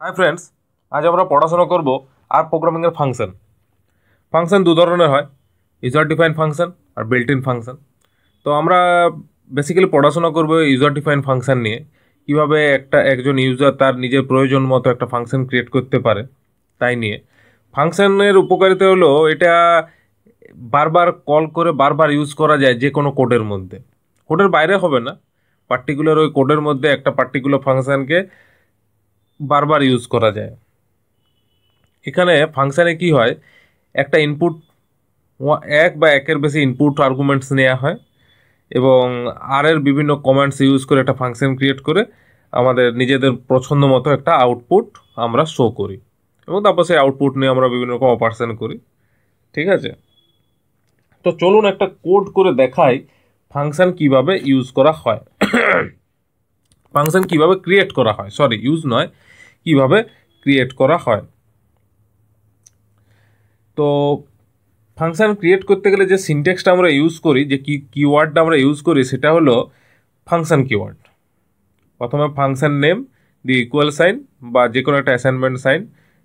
Hi friends, আজ আমরা পড়াশোনা করব আর প্রোগ্রামিংয়ের ফাংশন। ফাংশন দু ধরনের হয়, ইউজার ডিফাইন ফাংশন আর বিল্ট ইন ফাংশন। তো আমরা বেসিক্যালি পড়াশোনা করব ইউজার ডিফাইন ফাংশন নিয়ে, কিভাবে একজন ইউজার তার নিজের প্রয়োজন মতো একটা ফাংশন ক্রিয়েট করতে পারে তাই নিয়ে। ফাংশনের উপকারিতা হলো এটা বারবার কল করে বারবার ইউজ করা যায় যে কোনো কোডের মধ্যে, কোডের বাইরে হবে না, পার্টিকুলার ওই কোডের মধ্যে একটা পার্টিকুলার ফাংশনকে বারবার ইউজ করা যায়। এখানে ফাংশানে কি হয়, একটা ইনপুট এক বা একের বেশি ইনপুট আর্গুমেন্টস নেওয়া হয় এবং আর এর বিভিন্ন কমান্ডস ইউজ করে একটা ফাংশন ক্রিয়েট করে আমাদের নিজেদের পছন্দ মতো একটা আউটপুট আমরা শো করি এবং তারপর সেই আউটপুট নিয়ে আমরা বিভিন্ন রকম অপারেশন করি। ঠিক আছে, তো চলুন একটা কোড করে দেখাই ফাংশন কিভাবে ইউজ করা হয়। ফাংশন কিভাবে ক্রিয়েট করা হয়, সরি ইউজ নয়, কিভাবে ক্রিয়েট করা হয়। তো ফাংশন ক্রিয়েট করতে গেলে যে সিনট্যাক্সটা আমরা ইউজ করি, যে কিওয়ার্ডটা আমরা ইউজ করি, সেটা হলো ফাংশন কিওয়ার্ড। প্রথমে ফাংশন নেম দিয়ে ইকুয়াল সাইন বা যে কোনো একটা অ্যাসাইনমেন্ট সাইন,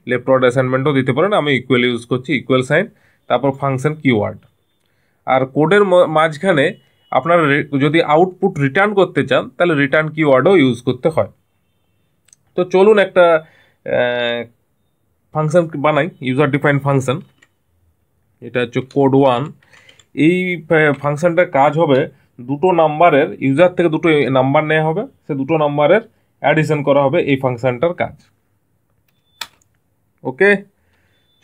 লেফট অ্যাসাইনমেন্টও দিতে পারেন, আমি ইকুয়াল ইউজ করছি, ইকুয়াল সাইন, তারপর ফাংশন কিওয়ার্ড। আর কোডের মাঝখানে আপনারা যদি আউটপুট রিটার্ন করতে চান তাহলে রিটার্ন কিওয়ার্ডও ইউজ করতে হয়। তো চলুন একটা ফাংশন বানাই, ইউজার ডিফাইন ফাংশন। এটা হচ্ছে কোড 1। এই ফাংশনটার কাজ হবে দুটো নাম্বারের, ইউজার থেকে দুটো নাম্বার নেওয়া হবে, সে দুটো নাম্বারের অ্যাডিশন করা হবে, এই ফাংশনটার কাজ। ওকে,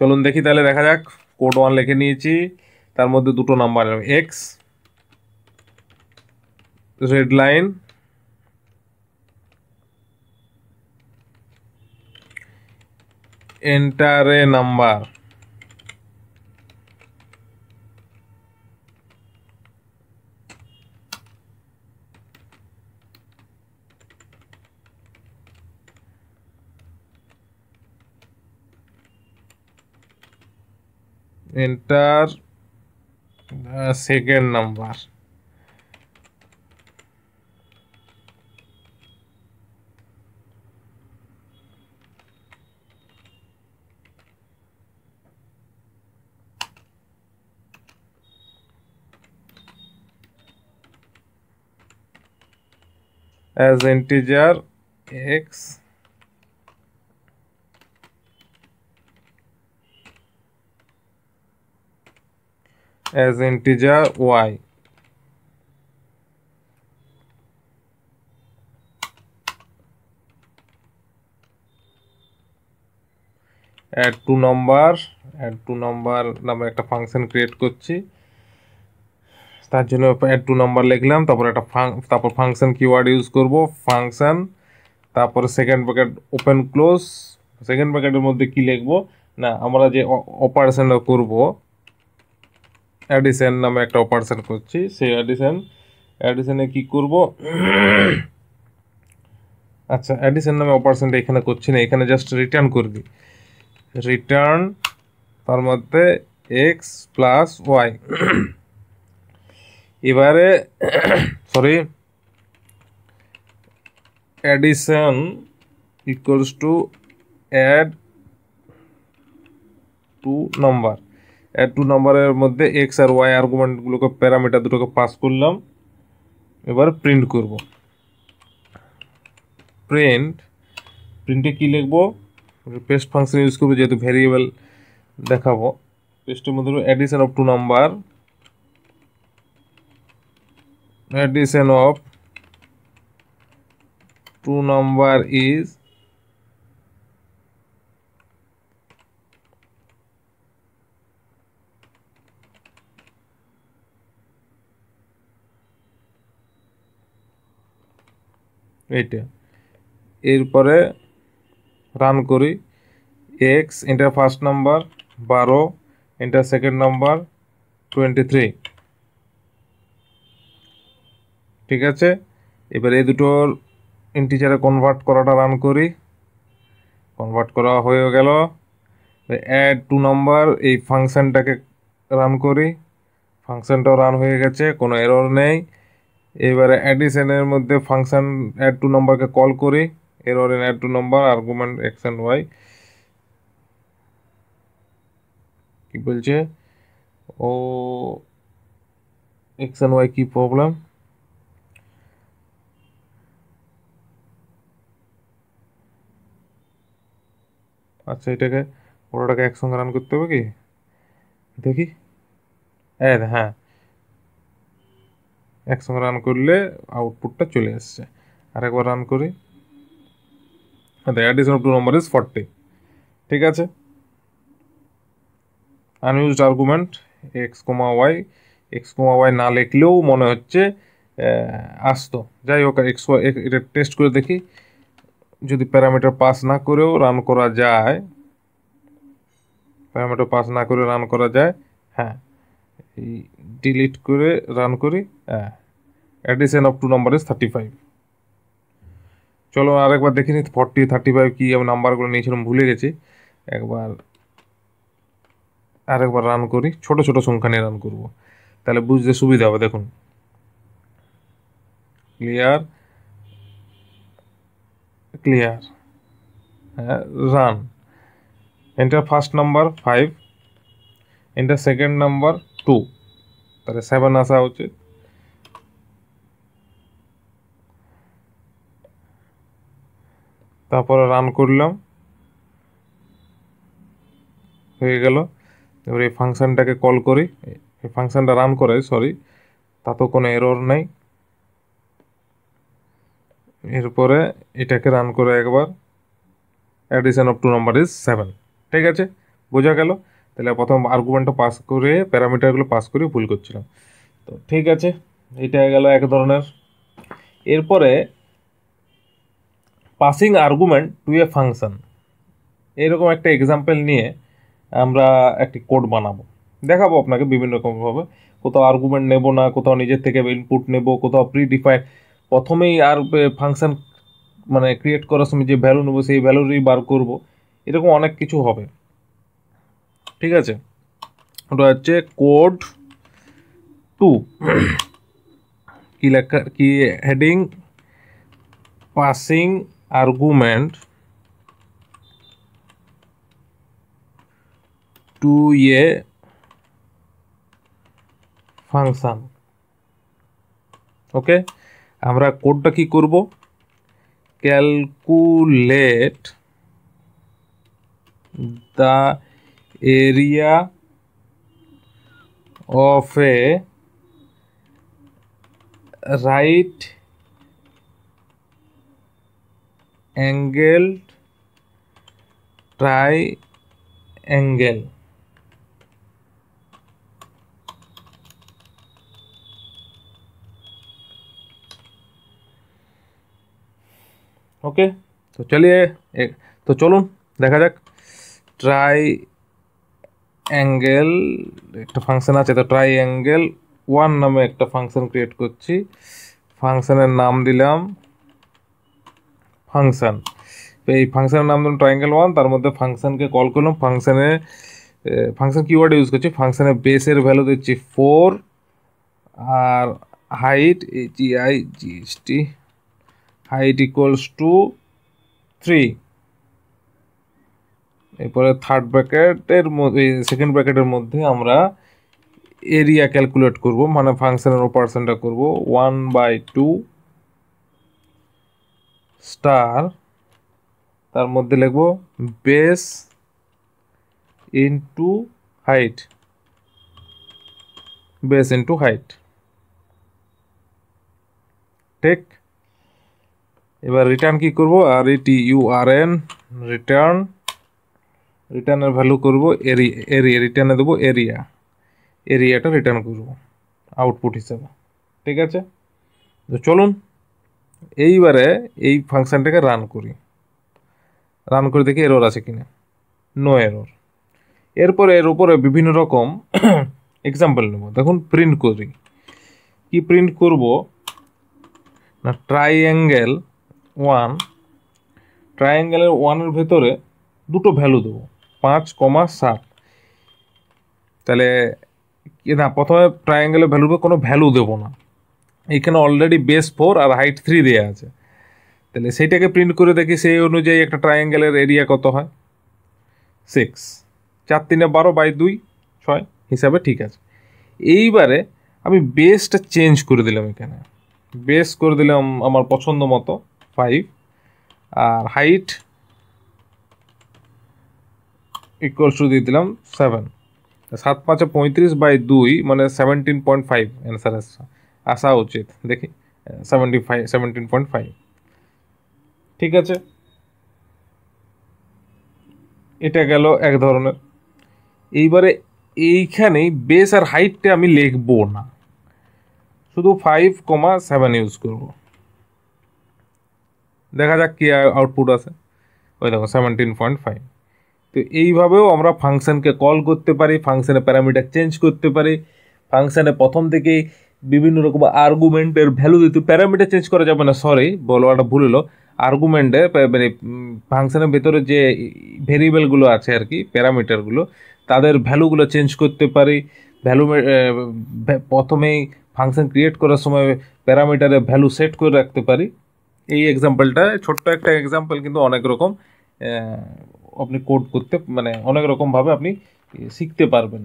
চলুন দেখি, তাহলে দেখা যাক। কোড 1 লিখে নিয়েছি, তার মধ্যে দুটো number x, red line, enter a number, enter second number. as integer x as integer y। add to number নামে একটা ফাংশন ক্রিয়েট করছি, তার জন্য add to number লিখলাম, তারপর ফাংশন কিওয়ার্ড ইউজ করব, ফাংশন, তারপরে second bracket open close. Second ব্র্যাকেটের মধ্যে কি লিখবো না, আমরা যে অপারেশনটা করব, অ্যাডিশন নামে একটা অপারেশন করছি, সেই অ্যাডিশনে কি করব, আচ্ছা অ্যাডিশন নামে অপারেশনটা এখানে করছি না, এখানে জাস্ট রিটার্ন করে দিই, রিটার্ন তার মধ্যে এক্স প্লাস ওয়াই। এবারে sorry, addition equals to add two number. Add two নাম্বারের মধ্যে এক্স আর ওয়াই আর্গুমেন্টগুলোকে, প্যারামিটার দুটোকে পাস করলাম। এবার প্রিন্ট করব, প্রিন্টে কি লিখবো, পেস্ট ফাংশন ইউজ করবো যেহেতু ভেরিয়েবল দেখাবো। পেস্টের মধ্যে addition of two number, addition of two number is এইটা। এরপরে রান করি, x enter first number 12, enter second number 23। ঠিক আছে, এবার এই দুটোর ইন্টিজারে কনভার্ট করাটা রান করি, কনভার্ট করা হয়ে গেল। অ্যাড টু নাম্বার এই ফাংশনটাকে রান করি, ফাংশনটাও রান হয়ে গেছে, কোনো এরর নেই। এবারে অ্যাডিশনের মধ্যে ফাংশন অ্যাড টু নাম্বারকে কল করি, error in add two number argument x and y. কি বলছে ও এক্স অ্যান্ড ওয়াই কি প্রবলেম? আচ্ছা এটাকে পুরোটাকে একসঙ্গে রান করতে হবে কি দেখি। হ্যাঁ একসঙ্গে রান করলে আউটপুটটা চলে আসছে। আরেকবার রান করি। The addition of two number is 40। ঠিক আছে, unused argument x comma y না লিখলেও মনে হচ্ছে আসতো। যাই হোক এক্স ওয়াই এটা টেস্ট করে দেখি, যদি প্যারামিটার পাস না করেও রান করা যায়, প্যারামিটার পাস না করে রান করা যায়, হ্যাঁ এই ডিলিট করে রান করি, হ্যাঁ addition of two number is 35। চলো আরেকবার দেখে নিই 40 35 কি আমি নাম্বারগুলো নিয়েছিলাম ভুলে গেছি। আরেকবার রান করি, ছোট ছোট সংখ্যা নিয়ে রান করব, তাহলে বুঝতে সুবিধা হবে। দেখুন ক্লিয়ার হ্যাঁ run. Enter first number 5, enter second number 2, তাহলে 7 আসা উচিত। তারপরে রান করলাম, হয়ে গেল। এবার এই ফাংশনটাকে কল করি, এই ফাংশনটা রান করে, সরি তাতেও কোনো এরর নেই। এরপরে এটাকে রান করে একবার, addition of two number is 7। ঠিক আছে, বোঝা গেল। তাহলে প্রথম আর্গুমেন্টটা পাস করে প্যারামিটারগুলো পাস করে ভুল করছিলাম। তো ঠিক আছে, এটা গেল এক ধরনের। এরপরে passing argument to a function, এরকম একটা এক্সাম্পল নিয়ে আমরা একটি কোড বানাবো, দেখাবো আপনাকে বিভিন্ন রকমভাবে। কোথাও আর্গুমেন্ট নেব না, কোথাও নিজের থেকে ইনপুট নেব, কোথাও প্রি ডিফাইন প্রথমেই আর ফাংশন মানে ক্রিয়েট করার সময় যে ভ্যালু নেবো সেই ভ্যালুরই বার করব, এরকম অনেক কিছু হবে। ঠিক আছে, ওটা হচ্ছে কোড 2। কি লেখা, কি heading, passing argument to a function. Okay, আমরা কোডটা কি করব, calculate the area of a right angle triangle. Okay, তো চলিए তো চলুন দেখা যাক। ট্রাইঅ্যাঙ্গেল একটা ফাংশন আছে, তো ট্রাইঅ্যাঙ্গেল 1 নামে একটা ফাংশন ক্রিয়েট করছি। ফাংশনের নাম দিলাম ফাংশন। তো এই ফাংশনের নাম দিলাম ট্রাইঅ্যাঙ্গেল 1, তার মধ্যে ফাংশনকে কল করলাম। ফাংশন কিওয়ার্ড ইউজ করছি, ফাংশনের বেসের ভ্যালু দিচ্ছি 4 আর height HEIGHT height equals to 3। এরপরে থার্ড ব্র্যাকেটের মধ্যে সেকেন্ড ব্র্যাকেটের মধ্যে আমরা এরিয়া ক্যালকুলেট করব, মানে ফাংশনের অপারেশনটা করব 1/2 স্টার, তার মধ্যে লিখব base into height, base into height. ঠিক, এবার রিটার্ন কি করব, RETURN রিটার্নের ভ্যালু করব এরিয়া, রিটার্নে দেবো এরিয়াটা রিটার্ন করব আউটপুট হিসাবে। ঠিক আছে, তো চলুন এইবারে এই ফাংশনটাকে রান করে দেখি এরর আছে কিনা। No error. এরপরে এর উপরে বিভিন্ন রকম এক্সাম্পল নেব। দেখুন প্রিন্ট করি, কি প্রিন্ট করব না, ট্রাইঅ্যাঙ্গেলের 1-এর ভেতরে দুটো ভ্যালু দেবো 5,7। তাহলে না, প্রথমে ট্রাইঅ্যাঙ্গেলের ভ্যালুতে কোনো ভ্যালু দেবো না, এখানে অলরেডি বেস 4 আর হাইট 3 দেওয়া আছে। তাহলে সেইটাকে প্রিন্ট করে দেখি সেই অনুযায়ী একটা ট্রায়াঙ্গেলের এরিয়া কত হয় 6, 4 3 12/2 6 হিসাবে ঠিক আছে। এইবারে আমি বেসটা চেঞ্জ করে দিলাম, এখানে বেস করে দিলাম আমার পছন্দ মতো 5, আর হাইট ইকুয়ালস টু দিয়ে দিলাম 7, 7 5 35/2 মানে 17.5 অ্যান্সার আসা উচিত। দেখি 17.5 ঠিক আছে। এটা গেল এক ধরনের। এইবারে এইখানেই বেস আর হাইটটা আমি লিখবো না, শুধু 5,7 ইউজ করব। দেখা যাক কি আউটপুট আছে। ওই দেখো 17.5। তো এইভাবেও আমরা ফাংশনকে কল করতে পারি, ফাংশনে প্যারামিটার চেঞ্জ করতে পারি, ফাংশনে প্রথম থেকেই বিভিন্ন রকম আর্গুমেন্টের ভ্যালু দিতে। প্যারামিটার চেঞ্জ করা যাবে না, সরি বলাটা ভুল হলো। আর্গুমেন্টে মানে ফাংশনের ভেতরে যে ভেরিয়েবলগুলো আছে আর কি, প্যারামিটারগুলো, তাদের ভ্যালুগুলো চেঞ্জ করতে পারি। ভ্যালু প্রথমেই ফাংশন ক্রিয়েট করার সময় প্যারামিটারে ভ্যালু সেট করে রাখতে পারি। এই এক্সাম্পলটা ছোট্ট একটা এক্সাম্পল, কিন্তু অনেক রকম আপনি কোড করতে মানে অনেক রকমভাবে আপনি শিখতে পারবেন।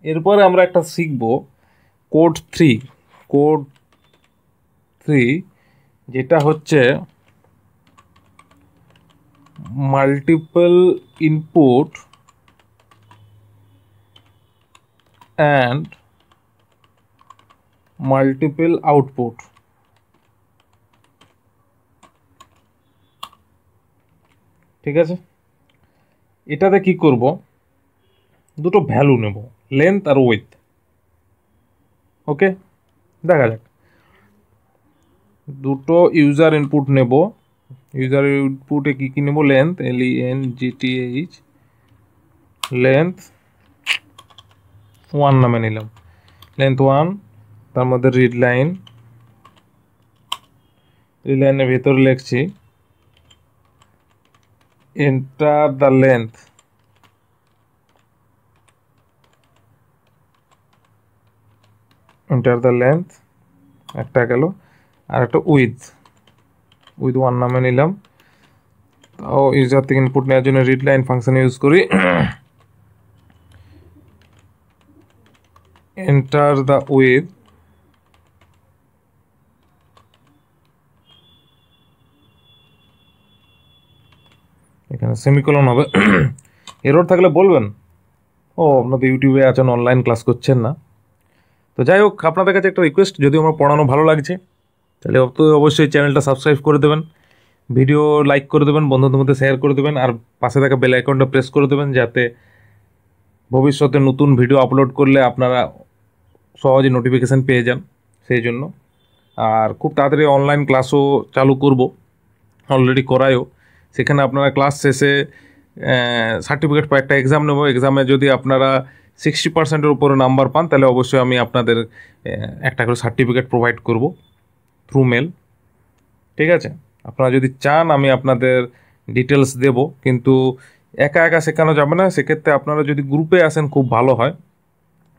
এরপরে আমরা একটা শিখব কোড 3, যেটা হচ্ছে multiple input and multiple output. ঠিক আছে, এটাতে কি করব, দুটো ভ্যালু নেব, লেন্থ আর উইথ। ওকে, দেখা যাক। দুটো ইউজার ইনপুট নেব। ইউজার ইনপুটে কি কি নেব, লেন্থ LENGTH, লেন্থ 1 নামে নিলাম, লেন্থ 1। তার মধ্যে রিড লাইনের ভেতরে লিখছি এন্টার দ্য লেন্থ, একটা গেল। আর একটা উইথ 1 নামে নিলাম। তাও ইউজার থেকে ইনপুট নেওয়ার জন্য রিড লাইন ফাংশন ইউজ করি। এন্টার দ্য উইথ, এখানে সেমিকোলন হবে। এরর থাকলে বলবেন, আপনাদের ইউটিউবে আছেন, অনলাইন ক্লাস করছেন না। তো যাই হোক, আপনাদের কাছে একটা রিকোয়েস্ট, যদি আমার পড়ানো ভালো লাগছে তাহলে অবশ্যই চ্যানেলটা সাবস্ক্রাইব করে দেবেন, ভিডিও লাইক করে দেবেন, বন্ধুদের মধ্যে শেয়ার করে দেবেন, আর পাশে থাকা বেল আইকনটা প্রেস করে দেবেন, যাতে ভবিষ্যতে নতুন ভিডিও আপলোড করলে আপনারা সহজে নোটিফিকেশান পেয়ে যান সেই জন্য। আর খুব তাড়াতাড়ি অনলাইন ক্লাসও চালু করব, অলরেডি করায়ও। সেখানে আপনারা ক্লাস শেষে সার্টিফিকেট পাই, একটা এক্সাম নেব। এক্সামে যদি আপনারা 60%-এর উপরে নাম্বার পান তাহলে অবশ্যই আমি আপনাদের একটা করে সার্টিফিকেট প্রোভাইড করব থ্রু মেল। ঠিক আছে, আপনারা যদি চান আমি আপনাদের ডিটেলস দেব, কিন্তু একা একা শেখানো যাবে না। সেক্ষেত্রে আপনারা যদি গ্রুপে আসেন খুব ভালো হয়।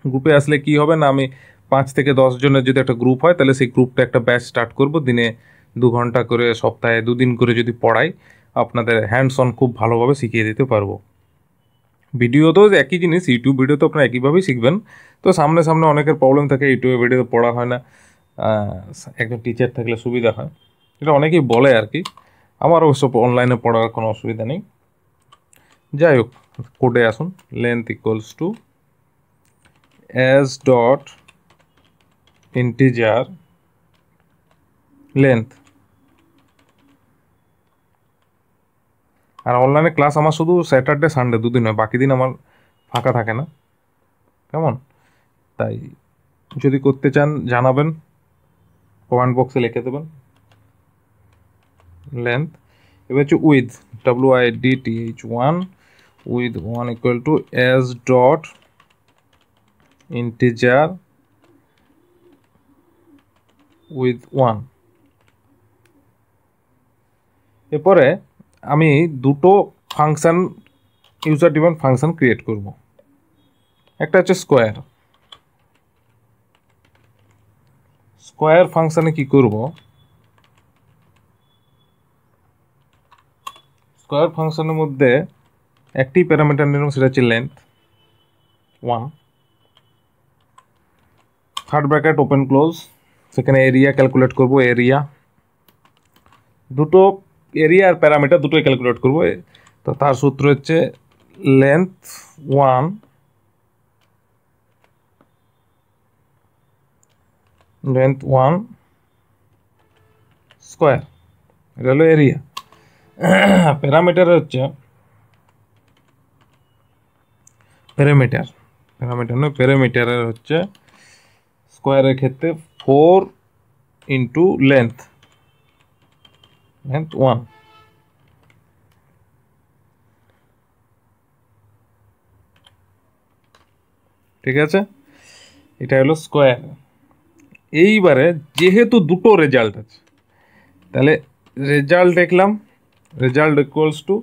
গ্রুপে আসলে কি হবে না, আমি 5 থেকে 10 জনের যদি একটা গ্রুপ হয় তাহলে সেই গ্রুপটা একটা ব্যাচ স্টার্ট করব, দিনে 2 ঘন্টা করে, সপ্তাহে 2 দিন করে যদি পড়াই, আপনাদের হ্যান্ডস অন খুব ভালোভাবে শিখিয়ে দিতে পারবো। ভিডিও তো একই জিনিস, ইউটিউব ভিডিও তো আপনারা একইভাবেই শিখবেন। তো সামনে সামনে অনেকের প্রবলেম থাকে, ইউটিউবে ভিডিওতে পড়া হয় না, একজন টিচার থাকলে সুবিধা হয়, এটা অনেকেই বলে আর কি। আমার অবশ্য অনলাইনে পড়ার কোনো অসুবিধা নেই। যাই হোক, কোডে আসুন। Length equals to as dot integer length। আর অনলাইনে ক্লাস আমার শুধু স্যাটারডে সানডে 2 দিন হয়, বাকি দিন আমার ফাঁকা থাকে না, কেমন? তাই যদি করতে চান জানাবেন, কমেন্ট বক্সে লিখে দেবেন। লেন্থ এবার হচ্ছে with, WIDTH1, with 1 equal to as dot integer with 1। এরপরে আমি দুটো function, user defined function create করব। একটা হচ্ছে স্কোয়ার ফাংশনে কি করব, স্কোয়ার ফাংশনের মধ্যে একটি প্যারামিটার নিলাম, সেটা হচ্ছে length 1, third bracket open close, সেখানে এরিয়া ক্যালকুলেট করব, এরিয়া দুটো এরিয়া আর প্যারামিটার দুটোই ক্যালকুলেট করব। তো তার সূত্র হচ্ছে লেন্থ 1 স্কোয়ার, এটা হলো এরিয়া। প্যারামিটার হচ্ছে প্যারামিটারের হচ্ছে স্কোয়ারের ক্ষেত্রে 4 ইন্টু লেন্থ 1। ঠিক আছে, এটা হলো স্কোয়ার। এইবারে যেহেতু দুটো রেজাল্ট আছে, তাহলে রেজাল্ট দেখলাম, রেজাল্ট ইকুয়ালস টু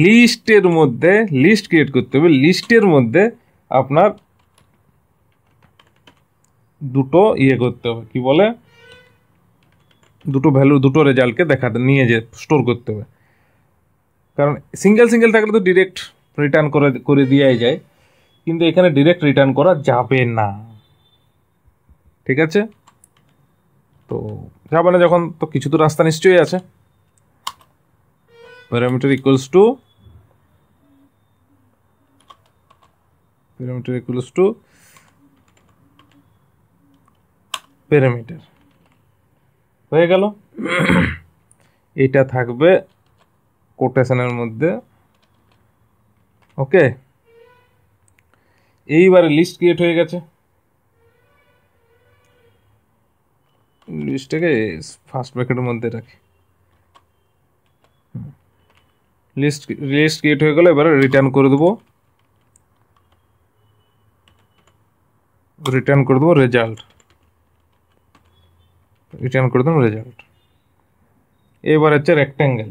লিস্টের মধ্যে, লিস্ট ক্রিয়েট করতে হবে, লিস্টের মধ্যে আপনার দুটো করতে হবে, কি বলে, দুটো ভ্যালু, দুটো রেজাল্টকে নিয়ে স্টোর করতে হবে। কারণ সিঙ্গেল থাকলে তো ডিরেক্ট রিটার্ন করে দেওয়াই যায়, কিন্তু এখানে ডিরেক্ট রিটার্ন করা যাবে না। ঠিক আছে, তো যাবে না যখন, তো কিছু তো রাস্তা নিশ্চয়ই আছে। প্যারামিটার ইকুয়ালস টু প্যারামিটার হয়ে গেল। এটা থাকবে কোটেশনের মধ্যে। ওকে, এইবারে লিস্ট ক্রিয়েট হয়ে গেছে। লিস্টটাকে ফার্স্ট ব্র্যাকেটের মধ্যে রাখি। লিস্ট ক্রিয়েট হয়ে গেল। এবারে রিটার্ন করে দেবো রেজাল্ট। এবার হচ্ছে রেক্ট্যাঙ্গেল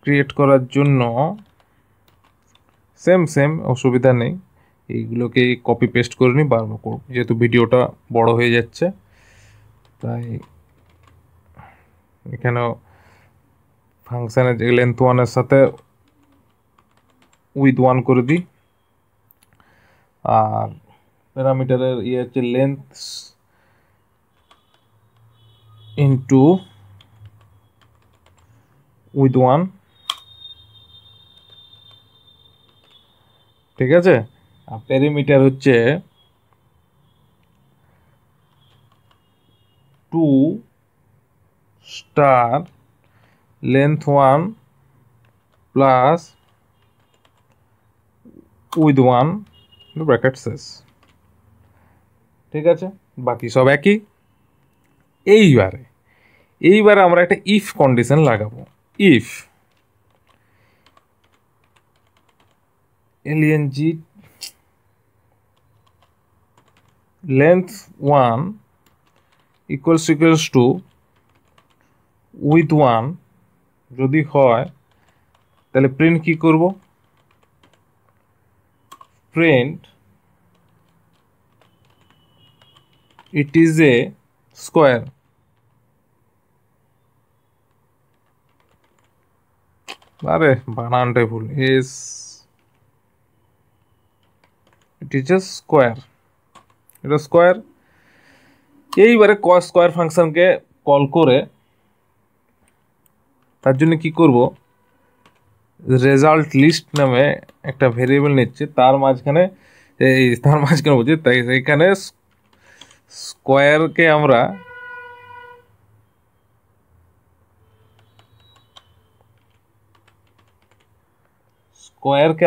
ক্রিয়েট করার জন্য সেম অসুবিধা নেই, এইগুলোকে কপি পেস্ট করে নিই বারবার করব, যেহেতু ভিডিওটা বড় হয়ে যাচ্ছে। তাই এখানেও ফাংশানের লেন্থ 1-এর সাথে উইথ 1 করে দিই, আর প্যারামিটারের হচ্ছে লেন্থ ইন্টু উইথ 1। ঠিক আছে, আর প্যারামিটার হচ্ছে 2 star length 1 plus with 1 bracket শেষ। ঠিক আছে, বাকি সব একই। এইবারে আমরা একটা ইফ কন্ডিশন লাগাবো। If lng length 1 equals to with 1 যদি হয়, তাহলে প্রিন্ট কি করব, print it is a square। আরে বানানটাই ভুল, it is a square, এটা স্কোয়ার। এইবারে স্কোয়ার ফাংশনকে কল করে তার জন্য কি করব, রেজাল্ট লিস্ট নামে একটা ভেরিয়েবল নিচ্ছে, তার মাঝখানে বলছি, তাই এখানে স্কোয়ারকে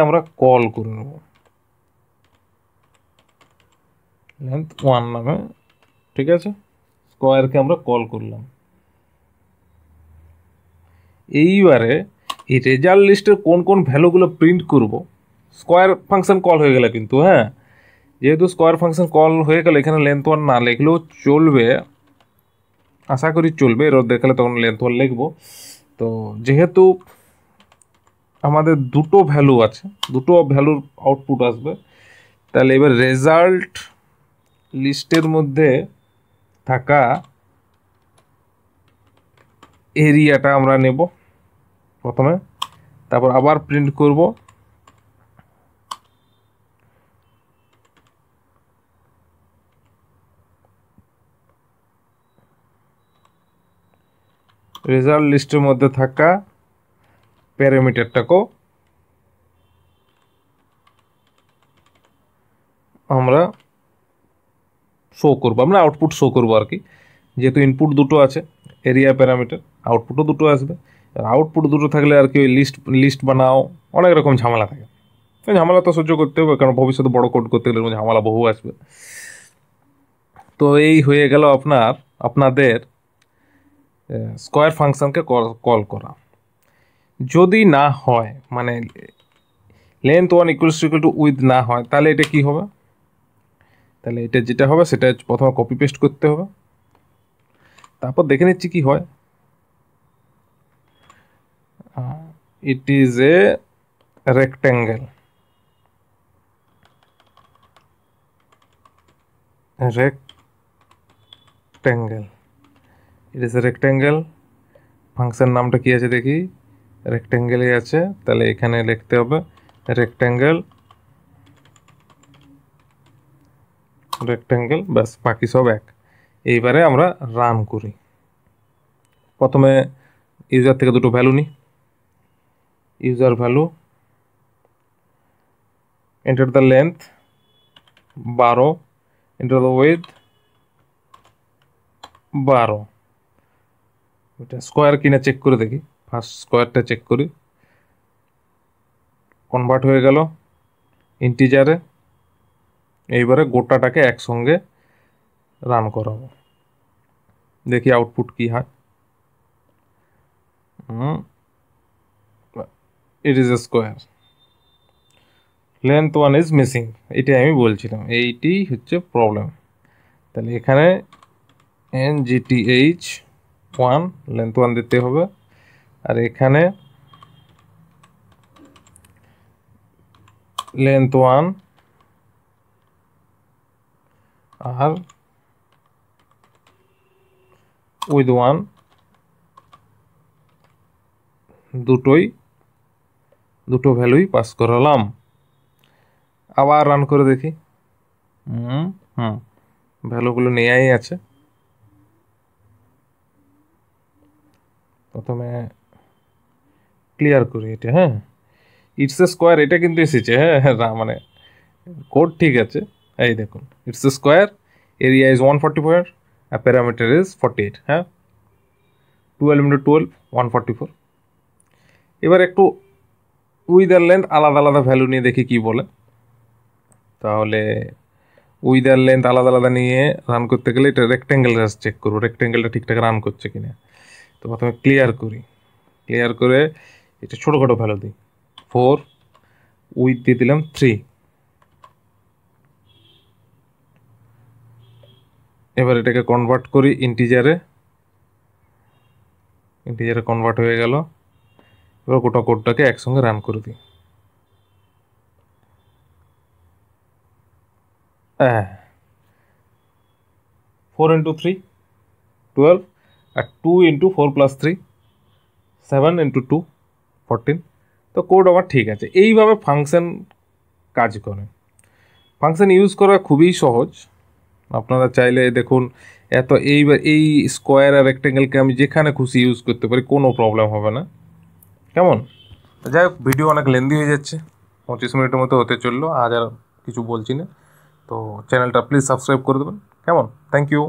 আমরা কল করে নেব লেন্থ 1 নামে। ঠিক আছে, স্কোয়ারকে আমরা কল করলাম। এইবারে এই রেজাল্ট লিস্টের কোন কোন ভ্যালুগুলো প্রিন্ট করব, স্কোয়ার ফাংশন কল হয়ে গেলে কিন্তু, হ্যাঁ, যেহেতু স্কোয়ার ফাংশন কল হয়ে গেলে এখানে লেন্থ 1 না লিখলেও চলবে, আশা করি চলবে, এরর দেখালে তখন লেন্থ 1 লিখবো। তো যেহেতু আমাদের দুটো ভ্যালু আছে, দুটো ভ্যালুর আউটপুট আসবে, তাহলে এবার রেজাল্ট লিস্টের মধ্যে থাকা এরিয়াটা আমরা নেব প্রথমে, তারপর আবার প্রিন্ট করব রেজাল্ট লিস্টের মধ্যে থাকা প্যারামিটারটাকেও আমরা শো করবো, আমরা আউটপুট শো করবো আর কি, যেহেতু ইনপুট দুটো আছে এরিয়া প্যারামিটার, আউটপুটও দুটো আসবে। আউটপুট দুটো থাকলে আর কি ওই লিস্ট বানাও অনেক রকম ঝামেলা থাকে, ওই ঝামেলা তো সহ্য করতে হবে, কারণ ভবিষ্যতে বড় কোড করতে গেলে ঝামেলা বহু আসবে। তো এই হয়ে গেল আপনাদের স্কোয়ার ফাংশনকে কল করা। যদি না হয় মানে লেন্থ 1 = টু উইথ না হয়, তাহলে এটা কি হবে? তাহলে এটা যেটা হবে সেটা প্রথমে কপি পেস্ট করতে হবে, তারপর দেখে নিচ্ছি কি হয়। It is a rectangle, it is a rectangle. Function নামটা কি আছে দেখি, রেক্ট্যাঙ্গেলই আছে, তাহলে এখানে লিখতে হবে রেক্ট্যাঙ্গেল, ব্যাস, বাকি সব এক। এইবারে আমরা রান করি। প্রথমে ইউজার থেকে দুটো ভ্যালু নিই, user value, enter the length 12, enter the with 12। এটা স্কোয়ার কিনা চেক করে দেখি, ফার্স্ট স্কোয়ারটা চেক করি, কনভার্ট হয়ে গেল ইন্টিজারে। এইবারে গোটাটাকে একসঙ্গে রান করাবো, দেখি আউটপুট কি হয়। It is a square, length 1 is missing, এটাই আমি বলছিলাম, এইটি হচ্ছে প্রবলেম। তাহলে এখানে NGTH1 লেন্থ 1 দিতে হবে, আর এখানে লেন্থ 1 আর উইথ 1 দুটো ভ্যালুই পাস করালাম। আবার রান করে দেখি, ভ্যালুগুলো নেয়াই আছে। প্রথমে ক্লিয়ার করি এটা, হ্যাঁ ইটস এ স্কোয়ার, এটা কিন্তু এসেছে, হ্যাঁ মানে কোড ঠিক আছে। এই দেখুন, it's a square, area is 144 আর প্যারামিটার ইজ 48, হ্যাঁ 12 × 12 144। এবার একটু উইথ আর লেন্থ আলাদা আলাদা ভ্যালু নিয়ে দেখি কি বলে। তাহলে উইথ আর লেন্থ আলাদা আলাদা নিয়ে রান করতে গেলে এটা রেক্ট্যাঙ্গেলটা চেক করবো, রেক্ট্যাঙ্গেলটা ঠিকঠাক রান করছে কিনা। তো প্রথমে ক্লিয়ার করি, ক্লিয়ার করে এটা ছোটোখাটো ভ্যালু দিই, 4, উইথ দিয়ে দিলাম 3। এবার এটাকে কনভার্ট করি ইন্টিজারে কনভার্ট হয়ে গেল। এবার গোটা কোডটাকে একসঙ্গে রান করে দিই, 4 × 3 12, আর 2 × 4 + 3 7 × 2 14। তো কোড আমার ঠিক আছে। এইভাবে ফাংশন কাজ করে। ফাংশন ইউজ করা খুবই সহজ, আপনারা চাইলে দেখুন এই স্কোয়ার আর রেক্ট্যাঙ্গেলকে আমি যেখানে খুশি ইউজ করতে পারি, কোনো প্রবলেম হবে না। কেমন? যাই হোক, ভিডিও অনেক লেন্দি হয়ে যাচ্ছে, 25 মিনিটের মতো হতে চললো, আজ আর কিছু বলছি না। তো চ্যানেলটা প্লিজ সাবস্ক্রাইব করে দেবেন, কেমন? Thank you.